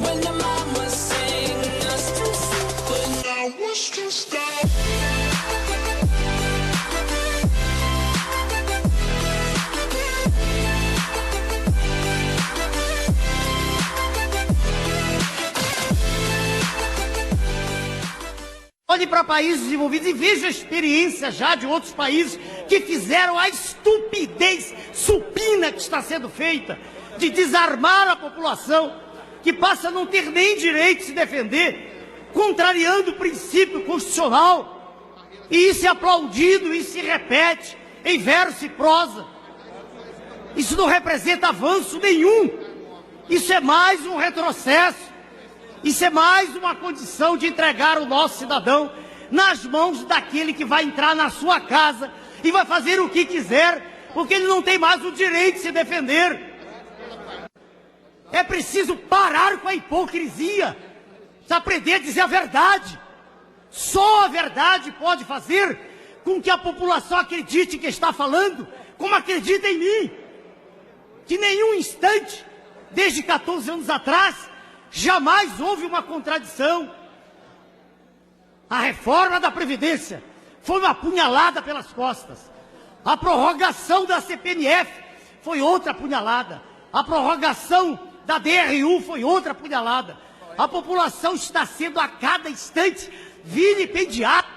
when the mama sang us to sleep, but now it's just us. Olhe para países desenvolvidos e veja a experiência já de outros países que fizeram a estupidez supina que está sendo feita de desarmar a população, que passa a não ter nem direito de se defender, contrariando o princípio constitucional. E isso é aplaudido, isso se repete em verso e prosa. Isso não representa avanço nenhum. Isso é mais um retrocesso. Isso é mais uma condição de entregar o nosso cidadão nas mãos daquele que vai entrar na sua casa e vai fazer o que quiser, porque ele não tem mais o direito de se defender. É preciso parar com a hipocrisia, precisa aprender a dizer a verdade. Só a verdade pode fazer com que a população acredite que está falando, como acredita em mim. Que nenhum instante, desde 14 anos atrás, jamais houve uma contradição. A reforma da Previdência foi uma punhalada pelas costas. A prorrogação da CPMF foi outra punhalada. A prorrogação da DRU foi outra punhalada. A população está sendo a cada instante vilipendiada.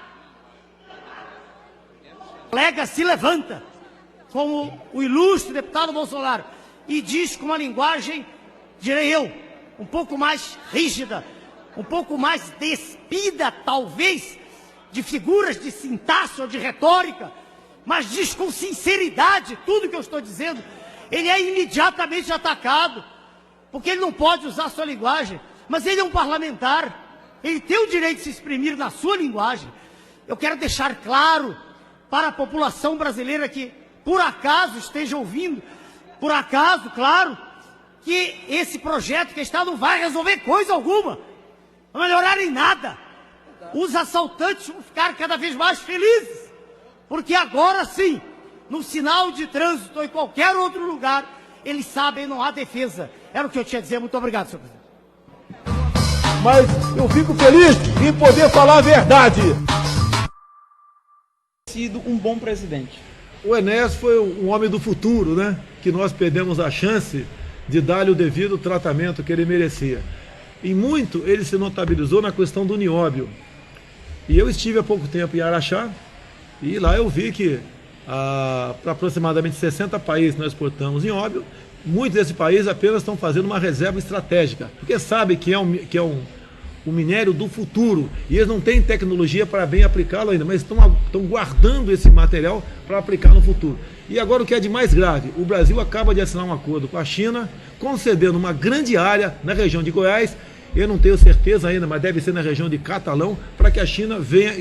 O colega se levanta, como o ilustre deputado Bolsonaro, e diz com uma linguagem, direi eu, um pouco mais rígida, um pouco mais despida, talvez, de figuras de sintaxe ou de retórica, mas diz com sinceridade tudo que eu estou dizendo. Ele é imediatamente atacado, porque ele não pode usar a sua linguagem, mas ele é um parlamentar, ele tem o direito de se exprimir na sua linguagem. Eu quero deixar claro para a população brasileira que, por acaso, esteja ouvindo, por acaso, claro, que esse projeto que está não vai resolver coisa alguma, não vai melhorar em nada. Os assaltantes vão ficar cada vez mais felizes, porque agora sim, no sinal de trânsito ou em qualquer outro lugar, eles sabem, não há defesa. Era o que eu tinha a dizer. Muito obrigado, senhor presidente. Mas eu fico feliz em poder falar a verdade. Sido um bom presidente. O Enéas foi um homem do futuro, né? Que nós perdemos a chance de dar-lhe o devido tratamento que ele merecia. Em muito, ele se notabilizou na questão do nióbio. E eu estive há pouco tempo em Araxá, e lá eu vi que para aproximadamente 60 países nós exportamos nióbio. Muitos desses países apenas estão fazendo uma reserva estratégica, porque sabem que é um minério do futuro, e eles não têm tecnologia para bem aplicá-lo ainda, mas estão guardando esse material para aplicar no futuro. E agora o que é de mais grave, o Brasil acaba de assinar um acordo com a China, concedendo uma grande área na região de Goiás, eu não tenho certeza ainda, mas deve ser na região de Catalão, para que a China venha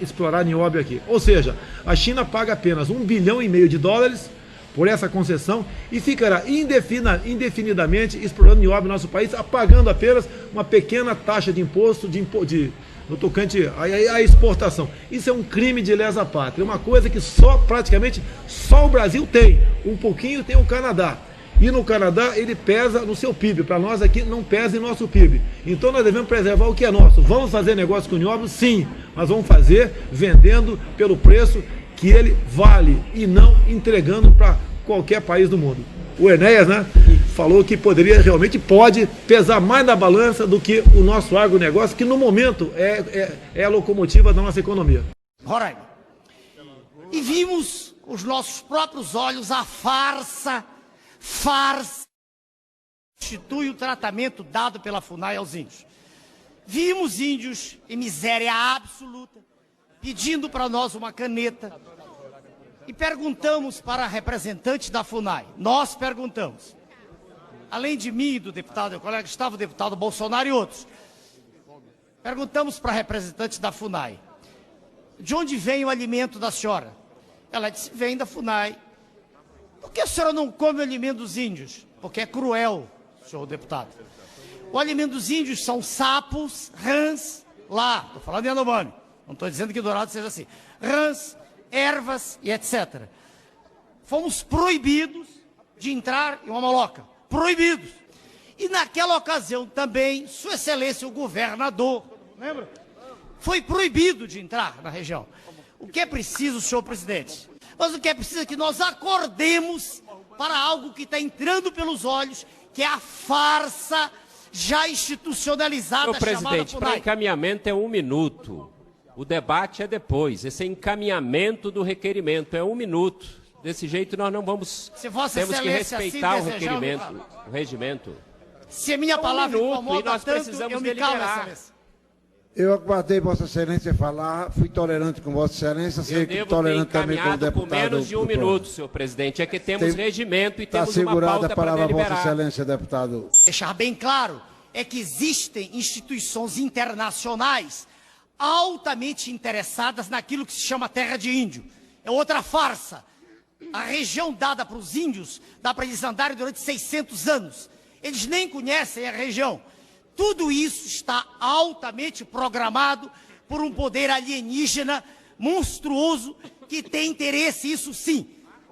explorar nióbio aqui. Ou seja, a China paga apenas $1,5 bilhão de dólares por essa concessão e ficará indefinidamente explorando nióbio no nosso país, pagando apenas uma pequena taxa de imposto no tocante à exportação. Isso é um crime de lesa pátria, uma coisa que praticamente só o Brasil tem, um pouquinho tem o Canadá. E no Canadá ele pesa no seu PIB, para nós aqui não pesa em nosso PIB. Então nós devemos preservar o que é nosso. Vamos fazer negócio com o nióbio? Sim, mas vamos fazer vendendo pelo preço que ele vale e não entregando para qualquer país do mundo. O Enéas, né, falou que pode pesar mais na balança do que o nosso agronegócio, que no momento é a locomotiva da nossa economia. Roraima. E vimos com os nossos próprios olhos a farsa constitui o tratamento dado pela FUNAI aos índios. Vimos índios em miséria absoluta, pedindo para nós uma caneta, e perguntamos para a representante da FUNAI, nós perguntamos, além de mim e do deputado, meu colega, estava o deputado Bolsonaro e outros, perguntamos para a representante da FUNAI, de onde vem o alimento da senhora? Ela disse, vem da FUNAI. Por que a senhora não come o alimento dos índios? Porque é cruel, senhor deputado. O alimento dos índios são sapos, rãs, lá, estou falando em Yanomami, não estou dizendo que Dourado seja assim, rãs, ervas e etc. Fomos proibidos de entrar em uma maloca, proibidos. E naquela ocasião também, Sua Excelência, o governador, lembra? Foi proibido de entrar na região. O que é preciso, senhor presidente? Mas o que é preciso é que nós acordemos para algo que está entrando pelos olhos, que é a farsa já institucionalizada, Senhor presidente, para encaminhamento é 1 minuto. O debate é depois. Esse é encaminhamento do requerimento, é 1 minuto. Desse jeito nós não vamos... Temos que respeitar o requerimento, o regimento. Se a minha palavra incomoda e nós tanto, precisamos eu me calo, deliberar. Excelência. Eu aguardei Vossa Excelência falar, fui tolerante com Vossa Excelência, sei que tolerante também com o deputado. Por menos de 1 minuto, senhor presidente. É que temos regimento e temos uma segurada pauta a para palavra deliberar. Vossa Excelência, deputado. Deixar bem claro é que existem instituições internacionais altamente interessadas naquilo que se chama terra de índio. É outra farsa. A região dada para os índios, dá para eles andarem durante 600 anos. Eles nem conhecem a região. Tudo isso está altamente programado por um poder alienígena monstruoso que tem interesse, isso sim,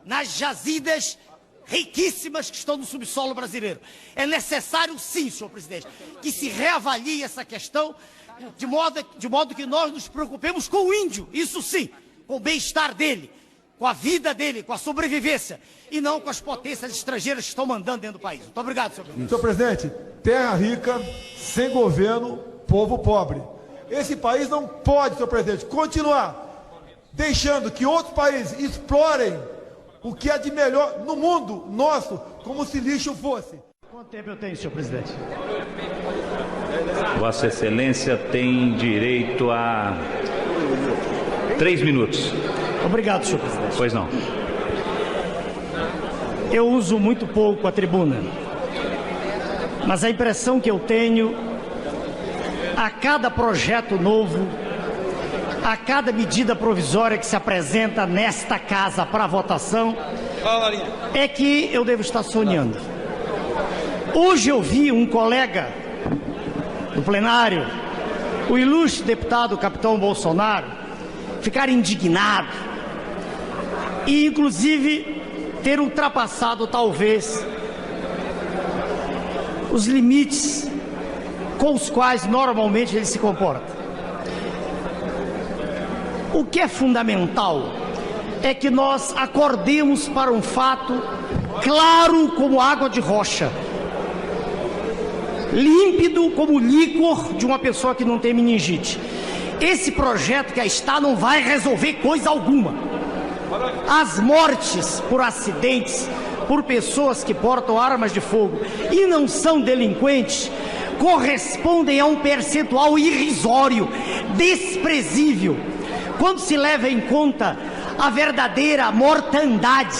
nas jazidas riquíssimas que estão no subsolo brasileiro. É necessário, sim, senhor presidente, que se reavalie essa questão de modo que nós nos preocupemos com o índio, isso sim, com o bem-estar dele, com a vida dele, com a sobrevivência, e não com as potências estrangeiras que estão mandando dentro do país. Muito obrigado, senhor presidente. Senhor presidente, terra rica, sem governo, povo pobre. Esse país não pode, senhor presidente, continuar deixando que outros países explorem o que há de melhor no mundo nosso, como se lixo fosse. Quanto tempo eu tenho, senhor presidente? Vossa Excelência tem direito a 3 minutos. Obrigado, senhor presidente. Pois não. Eu uso muito pouco a tribuna, mas a impressão que eu tenho, a cada projeto novo, a cada medida provisória que se apresenta nesta casa para votação, é que eu devo estar sonhando. Hoje eu vi um colega do plenário, o ilustre deputado capitão Bolsonaro, ficar indignado e, inclusive, ter ultrapassado, talvez, os limites com os quais normalmente ele se comporta. O que é fundamental é que nós acordemos para um fato claro como água de rocha, límpido como o líquor de uma pessoa que não tem meningite. Esse projeto que aí está não vai resolver coisa alguma. As mortes por acidentes, por pessoas que portam armas de fogo e não são delinquentes, correspondem a um percentual irrisório, desprezível, quando se leva em conta a verdadeira mortandade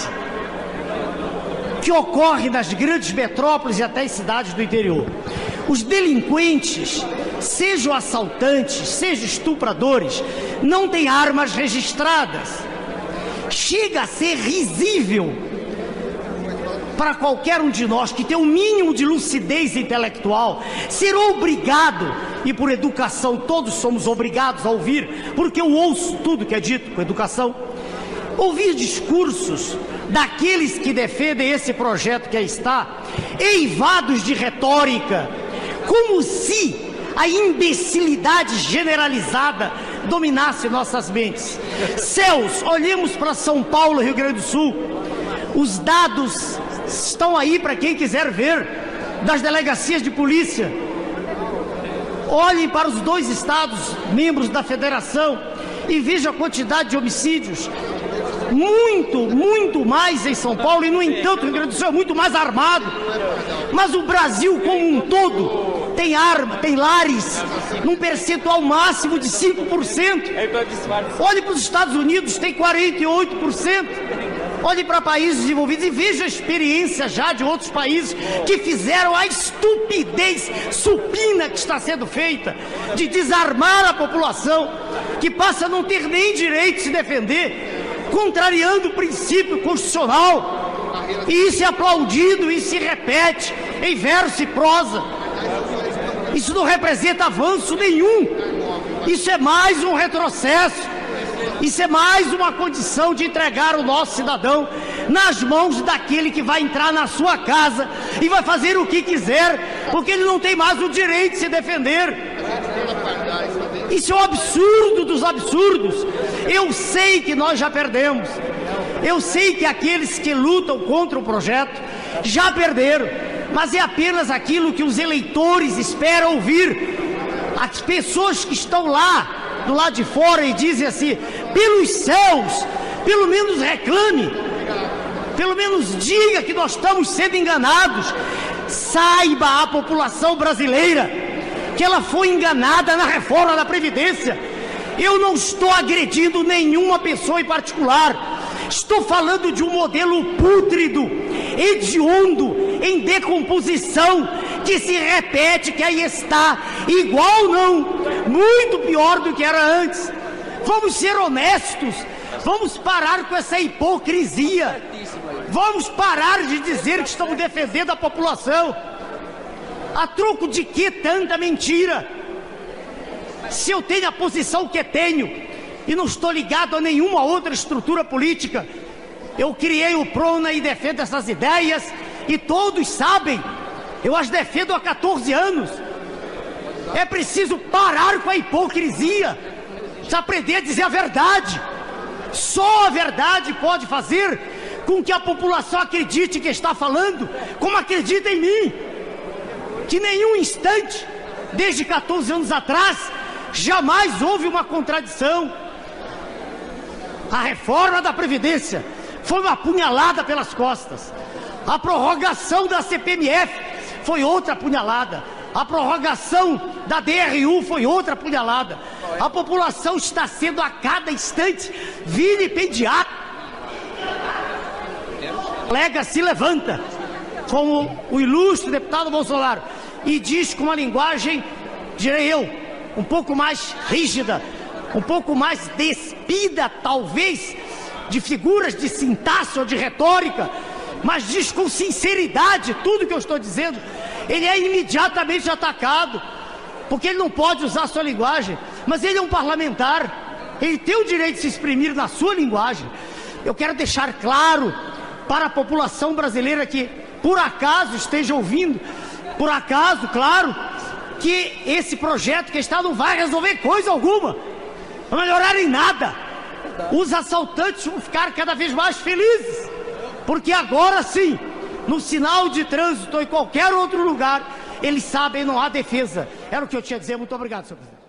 que ocorre nas grandes metrópoles e até em cidades do interior. Os delinquentes, sejam assaltantes, sejam estupradores, não têm armas registradas. Chega a ser risível para qualquer um de nós que tem um mínimo de lucidez intelectual ser obrigado, e por educação todos somos obrigados a ouvir, porque eu ouço tudo que é dito com educação, ouvir discursos daqueles que defendem esse projeto que aí está, eivados de retórica, como se a imbecilidade generalizada dominasse nossas mentes. Céus, olhemos para São Paulo, Rio Grande do Sul, os dados estão aí para quem quiser ver, das delegacias de polícia. Olhem para os 2 estados membros da federação e vejam a quantidade de homicídios. Muito mais em São Paulo, e no entanto o Rio Grande do Sul é muito mais armado. Mas o Brasil como um todo tem arma, tem lares num percentual máximo de 5%. Olhe para os Estados Unidos, tem 48%. Olhe para países desenvolvidos e veja a experiência já de outros países que fizeram a estupidez supina que está sendo feita de desarmar a população, que passa a não ter nem direito de se defender, contrariando o princípio constitucional. E isso é aplaudido e se repete em verso e prosa. Isso não representa avanço nenhum. Isso é mais um retrocesso. Isso é mais uma condição de entregar o nosso cidadão nas mãos daquele que vai entrar na sua casa e vai fazer o que quiser porque ele não tem mais o direito de se defender. Isso é um absurdo dos absurdos. Eu sei que nós já perdemos. Eu sei que aqueles que lutam contra o projeto já perderam, mas é apenas aquilo que os eleitores esperam ouvir. As pessoas que estão lá, do lado de fora, e dizem assim: pelos céus, pelo menos reclame, pelo menos diga que nós estamos sendo enganados. Saiba a população brasileira que ela foi enganada na reforma da Previdência. Eu não estou agredindo nenhuma pessoa em particular. Estou falando de um modelo pútrido, hediondo, em decomposição, que se repete, que aí está, igual não, muito pior do que era antes. Vamos ser honestos, vamos parar com essa hipocrisia, vamos parar de dizer que estamos defendendo a população. A troco de que tanta mentira? Se eu tenho a posição que tenho, e não estou ligado a nenhuma outra estrutura política, eu criei o PRONA e defendo essas ideias, e todos sabem, eu as defendo há 14 anos. É preciso parar com a hipocrisia, precisa aprender a dizer a verdade. Só a verdade pode fazer com que a população acredite que está falando, como acredita em mim. Que nenhum instante, desde 14 anos atrás, jamais houve uma contradição. A reforma da Previdência foi uma punhalada pelas costas. A prorrogação da CPMF foi outra punhalada. A prorrogação da DRU foi outra punhalada. A população está sendo a cada instante vilipendiada. O colega se levanta, como o ilustre deputado Bolsonaro, e diz com uma linguagem, direi eu, um pouco mais rígida, um pouco mais despida, talvez, de figuras de sintaxe ou de retórica, mas diz com sinceridade tudo que eu estou dizendo. Ele é imediatamente atacado, porque ele não pode usar a sua linguagem, mas ele é um parlamentar, ele tem o direito de se exprimir na sua linguagem. Eu quero deixar claro para a população brasileira que, por acaso, esteja ouvindo, por acaso, claro, que esse projeto que está não vai resolver coisa alguma, não vai melhorar em nada. Os assaltantes vão ficar cada vez mais felizes, porque agora sim, no sinal de trânsito ou em qualquer outro lugar, eles sabem, não há defesa. Era o que eu tinha a dizer. Muito obrigado, senhor presidente.